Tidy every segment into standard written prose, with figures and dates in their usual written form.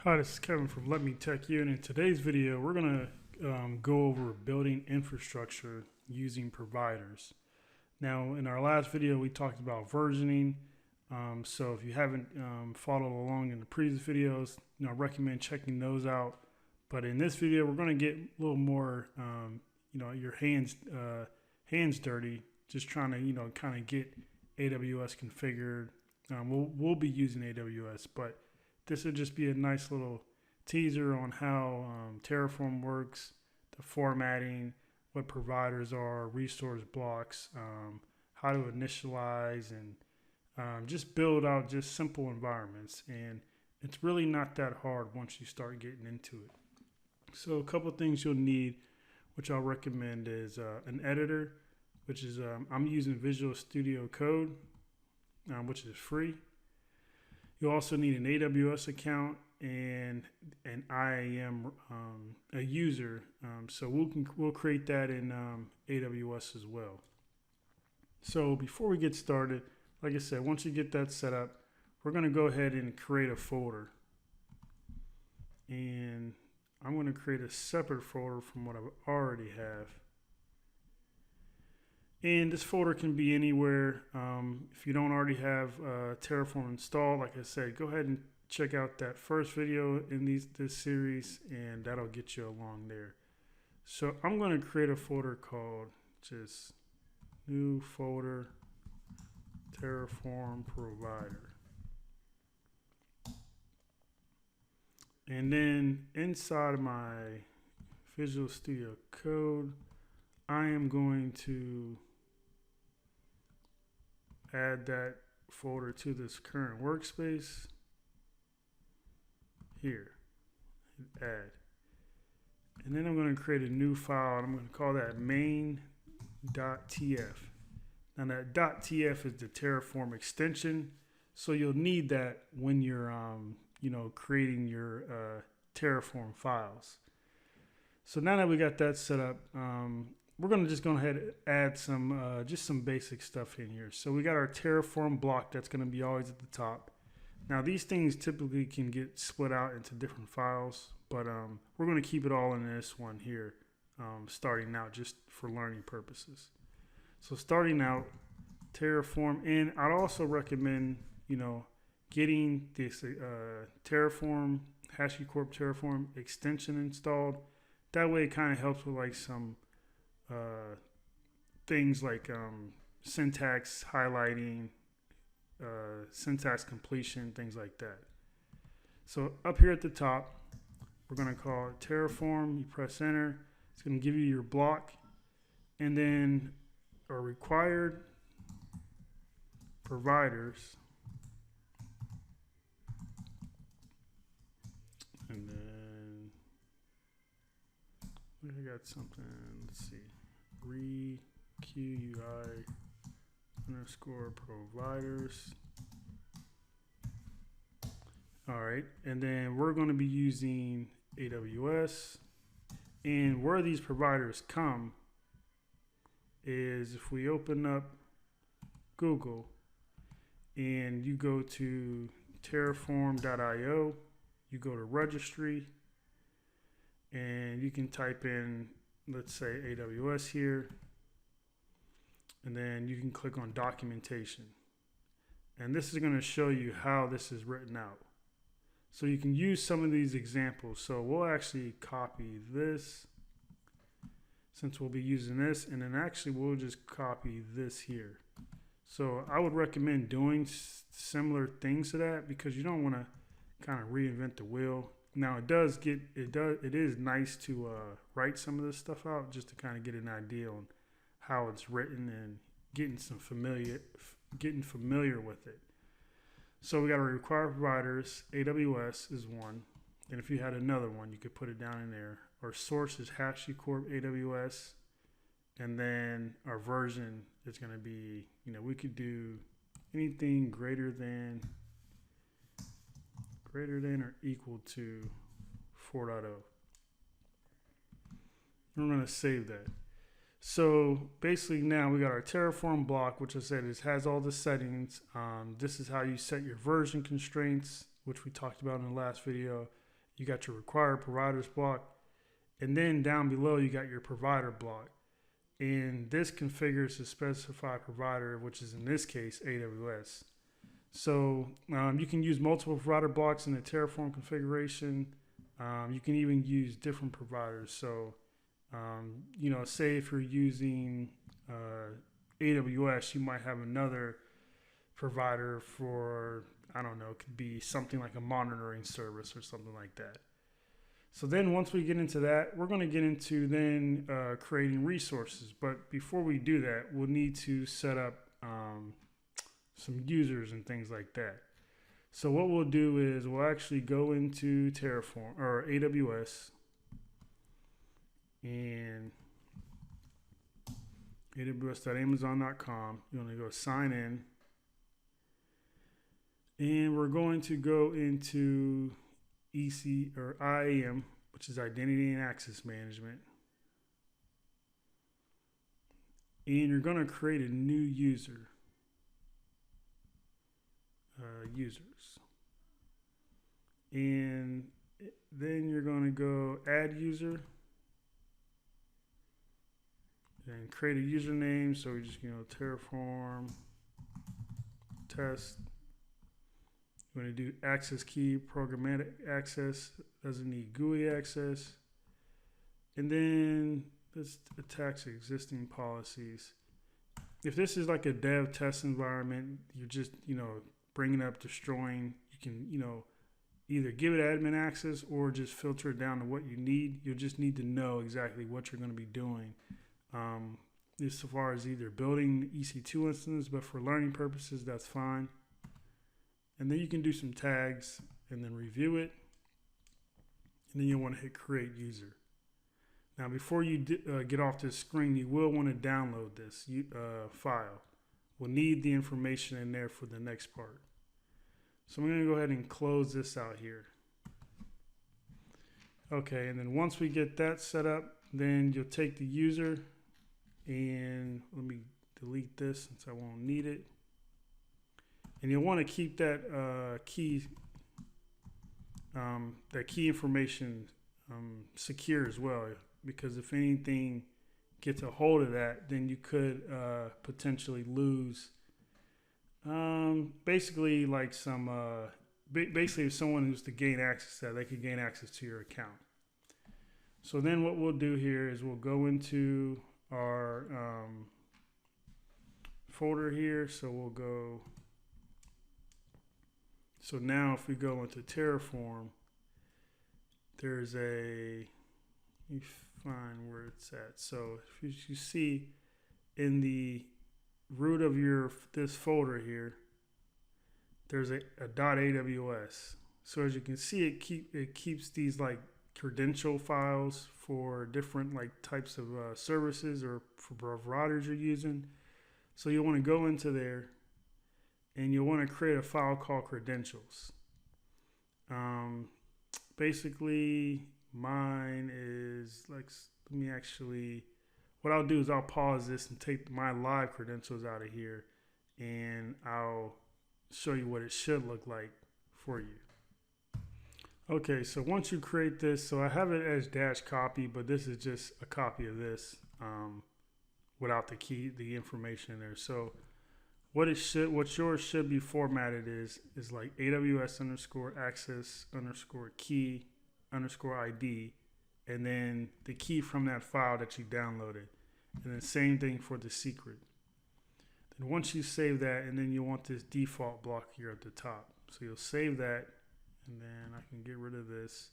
Hi, this is Kevin from Let Me Tech You, and in today's video, we're going to go over building infrastructure using providers. Now, in our last video, we talked about versioning. So if you haven't followed along in the previous videos, I recommend checking those out. But in this video, we're going to get a little more, your hands dirty, just trying to, kind of get AWS configured. We'll be using AWS, but this would just be a nice little teaser on how Terraform works, the formatting, what providers are, resource blocks, how to initialize, and just build out just simple environments. And it's really not that hard once you start getting into it. So a couple things you'll need, which I'll recommend, is an editor, which is I'm using Visual Studio Code, which is free. You also need an AWS account and an IAM a user. So we'll create that in AWS as well. So before we get started, like I said, once you get that set up, we're going to go ahead and create a folder. And I'm going to create a separate folder from what I already have. And this folder can be anywhere. If you don't already have Terraform installed, like I said, go ahead and check out that first video in this series, and that'll get you along there. So I'm going to create a folder called just new folder Terraform provider. And then inside of my Visual Studio Code, I am going to add that folder to this current workspace here, add. And then I'm going to create a new file, and I'm going to call that main.tf. Now that .tf is the Terraform extension, so you'll need that when you're creating your Terraform files. So now that we got that set up, we're going to just go ahead and add some just some basic stuff in here. So we got our Terraform block that's going to be always at the top. Now these things typically can get split out into different files, but we're going to keep it all in this one here, starting out just for learning purposes. So starting out, Terraform, and I'd also recommend getting this Terraform HashiCorp Terraform extension installed. That way it kind of helps with like some things like syntax highlighting, syntax completion, things like that. So up here at the top, we're going to call it Terraform. You press enter. It's going to give you your block, and then our required providers, and then I got something. Let's see. requi underscore providers. All right, and then we're going to be using AWS, and where these providers come is if we open up Google and you go to terraform.io, you go to registry, and you can type in, let's say, AWS here, and then you can click on documentation. And this is going to show you how this is written out. So you can use some of these examples. So we'll actually copy this, since we'll be using this, and then actually we'll just copy this here. So I would recommend doing similar things to that, because you don't want to kind of reinvent the wheel. Now it is nice to write some of this stuff out just to kind of get an idea on how it's written and getting familiar with it. So we got our required providers. AWS is one, and if you had another one, you could put it down in there. Our source is HashiCorp AWS, and then our version is going to be, we could do anything greater than or equal to 4.0. We're going to save that. So basically now we got our Terraform block, which I said has all the settings. This is how you set your version constraints, which we talked about in the last video. you got your required providers block, and then down below you got your provider block. And this configures the specified provider, which is in this case AWS. So you can use multiple provider blocks in the Terraform configuration. You can even use different providers. So say if you're using AWS, you might have another provider for, I don't know, it could be something like a monitoring service or something like that. So then once we get into that, we're going to get into then creating resources. But before we do that, we'll need to set up some users and things like that. So what we'll do is we'll actually go into Terraform or AWS and aws.amazon.com. You're going to go sign in. And we're going to go into EC or IAM, which is Identity and Access Management. And you're going to create a new user. Users. And then you're going to go add user and create a username. So we just, Terraform test. We're going to do access key, programmatic access, doesn't need GUI access. And then let's attach existing policies. If this is like a dev test environment, you're just, bringing up, destroying, you can, either give it admin access or just filter it down to what you need. You'll just need to know exactly what you're going to be doing. As far as either building EC2 instance, but for learning purposes, that's fine. And then you can do some tags and then review it. And then you'll want to hit create user. Now, before you get off this screen, you will want to download this file. We'll need the information in there for the next part. So I'm going to go ahead and close this out here. Okay, and then once we get that set up, then you'll take the user and let me delete this since I won't need it. And you'll want to keep that key information secure as well, because if anything gets a hold of that, then you could potentially lose. Basically, like basically if someone who's to gain access to that, they could gain access to your account. So then what we'll do here is we'll go into our folder here. So we'll go. So now if we go into Terraform, there's let me find where it's at. So if you see in the root of this folder here, there's a .aws. So as you can see, it keeps these like credential files for different like types of services or for providers you're using. So you want to go into there and you'll want to create a file called credentials. Basically, mine is like, what I'll do is I'll pause this and take my live credentials out of here and I'll show you what it should look like for you. Okay, so once you create this, so I have it as -copy, but this is just a copy of this without the information in there. So what yours should be formatted is like AWS_access_key_ID, and then the key from that file that you downloaded. And then same thing for the secret. Then once you save that, and then you want this default block here at the top. So you'll save that, and then I can get rid of this.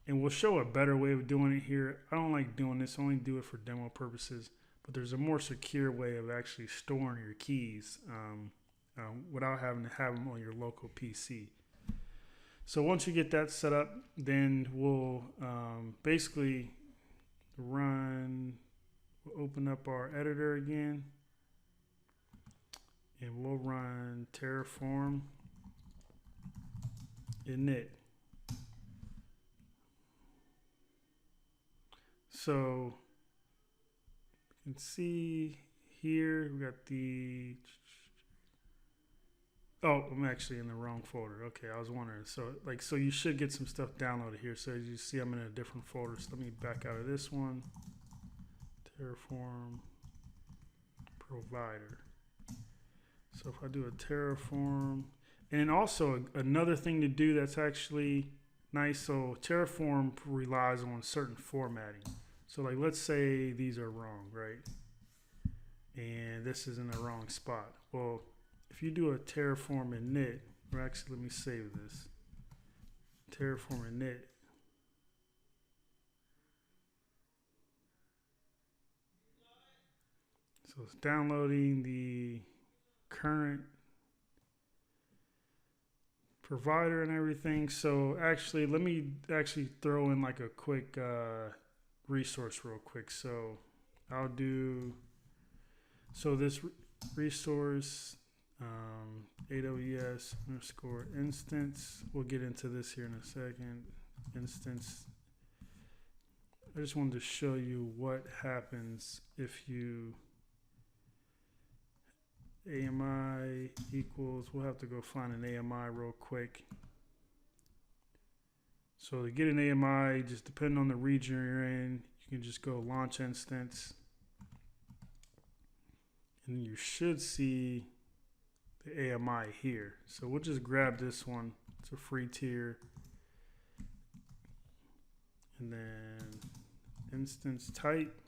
And we'll show a better way of doing it here. I don't like doing this, I only do it for demo purposes. But there's a more secure way of actually storing your keys without having to have them on your local PC. So once you get that set up, then we'll basically we'll open up our editor again, and we'll run Terraform init. So you can see here we got the Oh, I'm actually in the wrong folder. Okay, I was wondering. So you should get some stuff downloaded here. So as you see, I'm in a different folder. So let me back out of this one. Terraform provider. So if I do a Terraform, and also another thing to do that's actually nice. So Terraform relies on certain formatting. So like, let's say these are wrong, right? And this is in the wrong spot. Well, if you do a Terraform init, or actually let me save this. Terraform init. So it's downloading the current provider and everything. So actually, let me actually throw in like a quick resource real quick. So I'll do, so this resource, AWS underscore instance. We'll get into this here in a second. Instance. I just wanted to show you what happens if you AMI equals, we'll have to go find an AMI real quick. So to get an AMI, just depending on the region you're in, you can just go launch instance. And you should see the AMI here. So we'll just grab this one. It's a free tier. And then instance type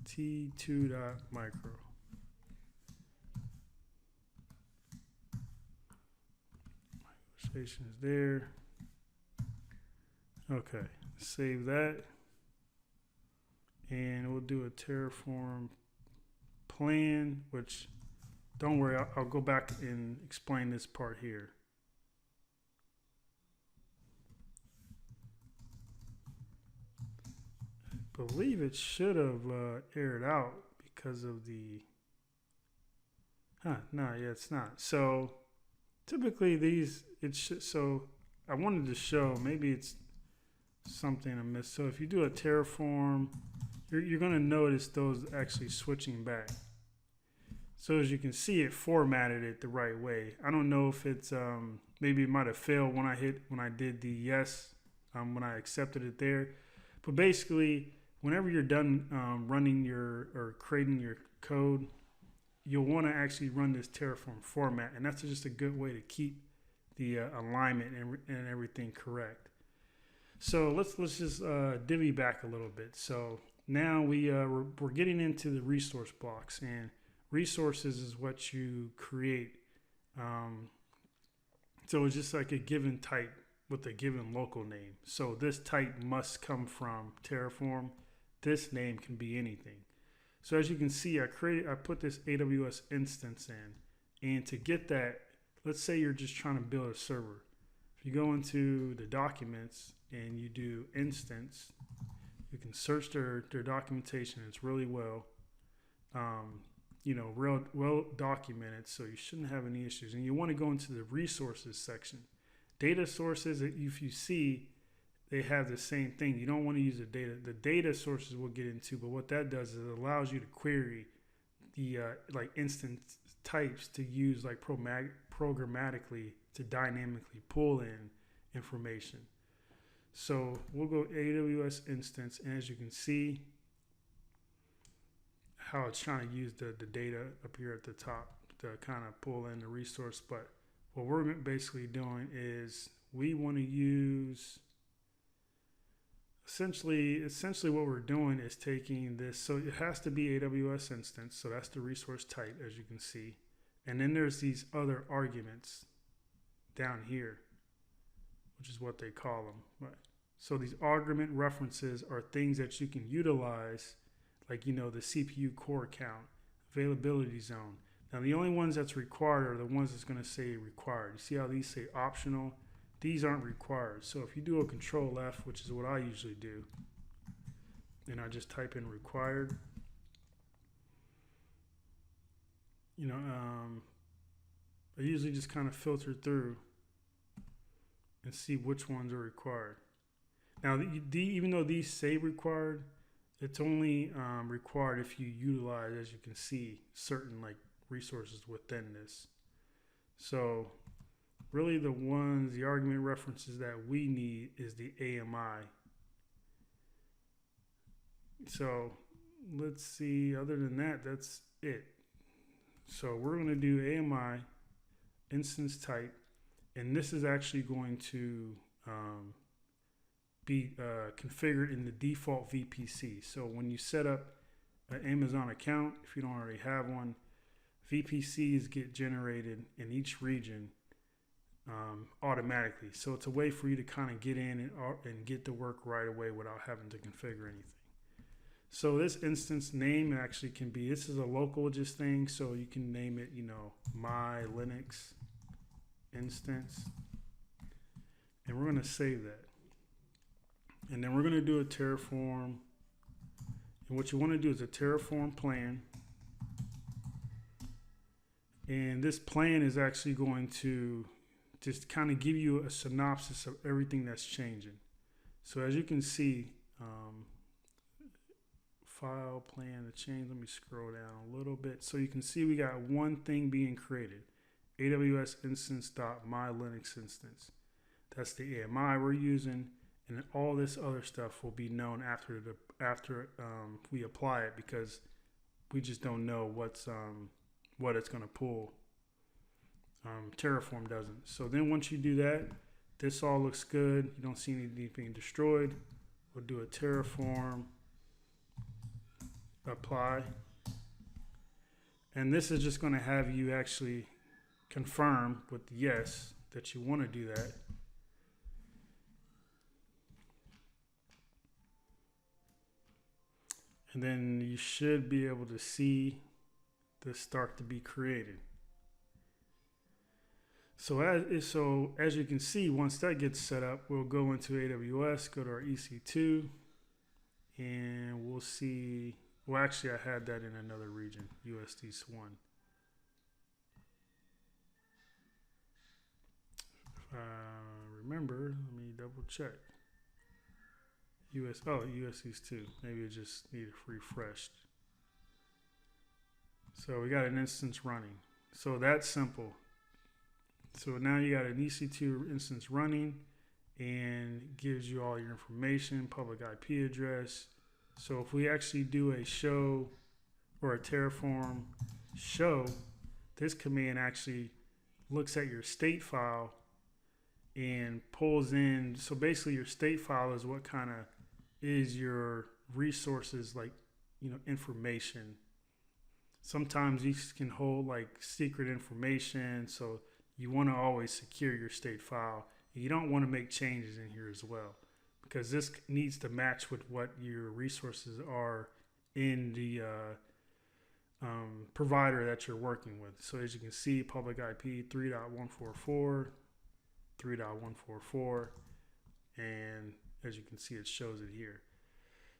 t2.micro. Station is there. Okay, save that. And we'll do a Terraform plan, which don't worry, I'll go back and explain this part here. I believe it should have aired out because of the, no, yeah, it's not. So typically these, so I wanted to show, maybe it's something I missed. So if you do a Terraform, you're going to notice those actually switching back. So as you can see, it formatted it the right way. I don't know if it's, maybe it might have failed when I did the yes, when I accepted it there. But basically, whenever you're done running or creating your code, you'll want to actually run this Terraform format, and that's just a good way to keep the alignment and everything correct. So let's just divvy back a little bit. So now we're getting into the resource blocks, and resources is what you create. So it's just like a given type with a given local name. So this type must come from Terraform. This name can be anything. So as you can see, I put this AWS instance in, and to get that, let's say you're just trying to build a server. If you go into the documents and you do instance, you can search their documentation. It's really well, real well documented, so you shouldn't have any issues. And you want to go into the resources section. Data sources, if you see, they have the same thing. You don't want to use the data. The data sources we'll get into, but what that does is it allows you to query the like instance types to use like programmatically to dynamically pull in information. So we'll go AWS instance, and as you can see how it's trying to use the data up here at the top to kind of pull in the resource. But what we're basically doing is we want to use essentially what we're doing is taking this. So it has to be AWS instance. So that's the resource type, as you can see. And then there's these other arguments down here, which is what they call them. Right. So these argument references are things that you can utilize, like, the CPU core count, availability zone. Now, the only ones that's required are the ones that's going to say required. You see how these say optional? These aren't required. So if you do a Control F, which is what I usually do, and I just type in required, I usually just kind of filter through and see which ones are required. Now, even though these say required, it's only required if you utilize, as you can see, certain like resources within this. So really the argument references that we need is the AMI. So let's see, other than that, that's it. So we're going to do AMI instance type, and this is actually going to be configured in the default VPC. So when you set up an Amazon account, if you don't already have one, VPCs get generated in each region automatically. So it's a way for you to kind of get in and get to work right away without having to configure anything. So this instance name actually can be, this is a local just thing, so you can name it, my Linux instance. And we're going to save that. And then we're going to do a Terraform. And what you want to do is a Terraform plan. And this plan is actually going to just kind of give you a synopsis of everything that's changing. So as you can see, file plan to change. Let me scroll down a little bit. So you can see we got one thing being created. AWS instance.myLinux instance. That's the AMI we're using, and all this other stuff will be known after we apply it, because we just don't know what it's going to pull. Terraform doesn't. So then once you do that, this all looks good. You don't see anything being destroyed. We'll do a Terraform Apply, and this is just going to have you actually confirm with yes that you want to do that. And then you should be able to see this start to be created. So as you can see, once that gets set up, we'll go into AWS, go to our EC2, and we'll see. Well, actually, I had that in another region, USD Swan. If I remember, let me double check. USD's 2. Maybe it just needed refreshed. So we got an instance running. So that's simple. So now you got an EC2 instance running, and gives you all your information, public IP address. So if we actually do a show or a Terraform show, this command actually looks at your state file and pulls in. So basically your state file is what kind of is your resources, like, information. Sometimes these can hold like secret information. So you want to always secure your state file. You don't want to make changes in here as well, because this needs to match with what your resources are in the provider that you're working with. So as you can see, public IP 3.144, 3.144, and as you can see, it shows it here.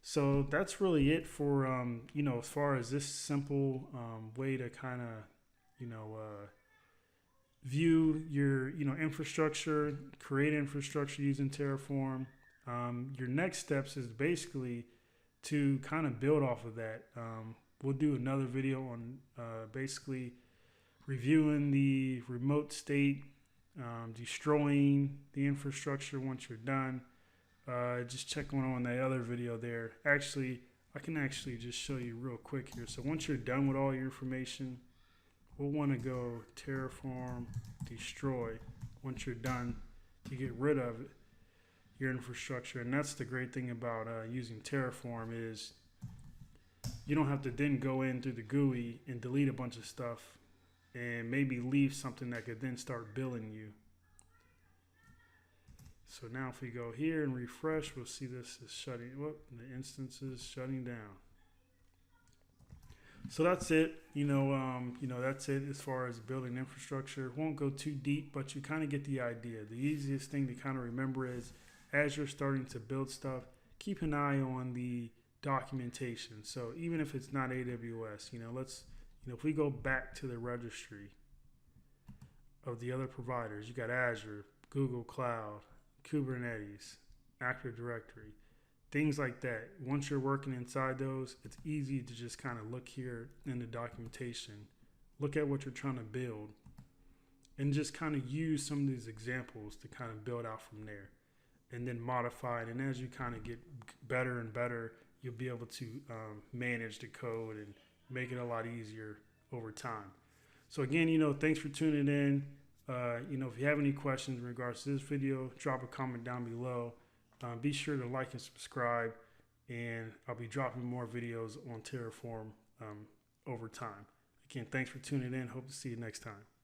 So that's really it for, as far as this simple way to kind of, view your, infrastructure, create infrastructure using Terraform. Your next steps is basically to kind of build off of that. We'll do another video on basically reviewing the remote state, destroying the infrastructure once you're done. Just check on that other video there. Actually, I can actually just show you real quick here. So once you're done with all your information, we'll want to go Terraform destroy once you're done to get rid of it, your infrastructure. And that's the great thing about using Terraform is you don't have to then go in through the GUI and delete a bunch of stuff and maybe leave something that could then start billing you. So now if we go here and refresh, we'll see this is shutting, the instance is shutting down. So that's it. That's it as far as building infrastructure. Won't go too deep, but you kind of get the idea. The easiest thing to kind of remember is as you're starting to build stuff, keep an eye on the documentation. So even if it's not AWS, if we go back to the registry of the other providers, you got Azure, Google Cloud, Kubernetes, Active Directory, things like that. Once you're working inside those, it's easy to just kind of look here in the documentation, look at what you're trying to build, and just kind of use some of these examples to kind of build out from there, and then modify it. And as you kind of get better and better, you'll be able to manage the code and make it a lot easier over time. So again, thanks for tuning in. If you have any questions in regards to this video, drop a comment down below. Be sure to like and subscribe, and I'll be dropping more videos on Terraform over time. Again, thanks for tuning in. Hope to see you next time.